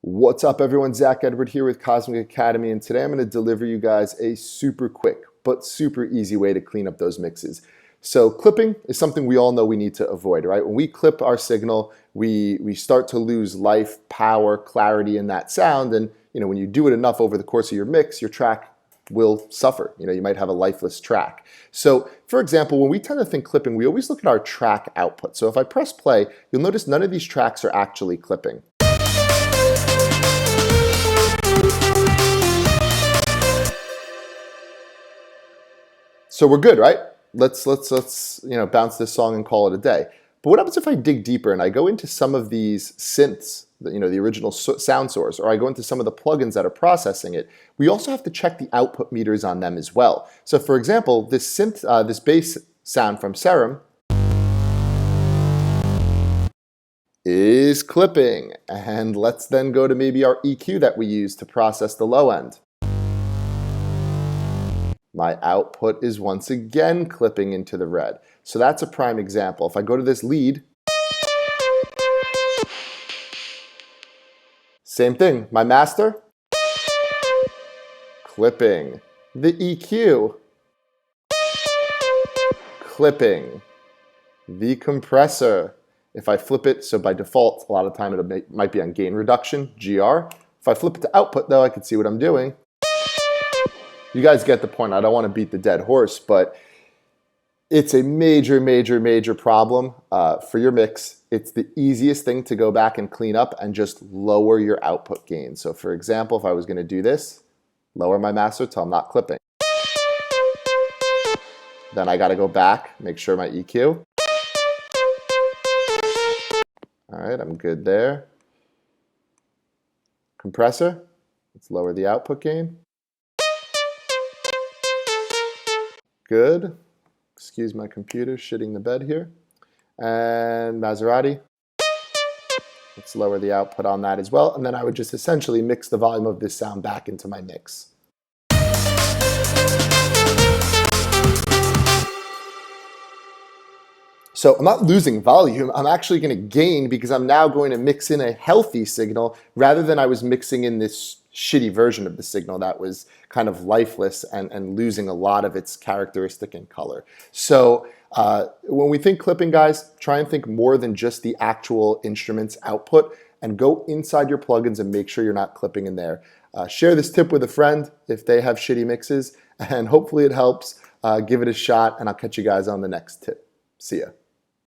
What's up, everyone? Zach Edward here with Cosmic Academy, and today I'm going to deliver you guys a super quick but super easy way to clean up those mixes. So clipping is something we all know we need to avoid, right? When we clip our signal, we start to lose life, power, clarity in that sound, and when you do it enough over the course of your mix, your track will suffer. You might have a lifeless track. So for example, when we tend to think clipping, we always look at our track output. So if I press play, you'll notice none of these tracks are actually clipping. So we're good, right? Let's bounce this song and call it a day. But what happens if I dig deeper and I go into some of these synths, the original sound source, or I go into some of the plugins that are processing it? We also have to check the output meters on them as well. So for example, this synth, this bass sound from Serum is clipping. And let's then go to maybe our EQ that we use to process the low end. My output is once again clipping into the red. So that's a prime example. If I go to this lead, same thing. My master, clipping. The EQ, clipping. The compressor, if I flip it, so by default, a lot of time it might be on gain reduction, GR. If I flip it to output though, I can see what I'm doing. You guys get the point. I don't want to beat the dead horse, but it's a major problem for your mix. It's the easiest thing to go back and clean up and just lower your output gain. So for example, if I was going to do this, lower my master till I'm not clipping. Then I got to go back, make sure my EQ. All right, I'm good there. Compressor, let's lower the output gain. Good. Excuse my computer shitting the bed here. And Maserati. Let's lower the output on that as well. And then I would just essentially mix the volume of this sound back into my mix. So I'm not losing volume, I'm actually going to gain because I'm now going to mix in a healthy signal rather than I was mixing in this shitty version of the signal that was kind of lifeless and losing a lot of its characteristic and color. So when we think clipping, guys, try and think more than just the actual instrument's output and go inside your plugins and make sure you're not clipping in there. Share this tip with a friend if they have shitty mixes, and hopefully it helps. Give it a shot, and I'll catch you guys on the next tip. See ya.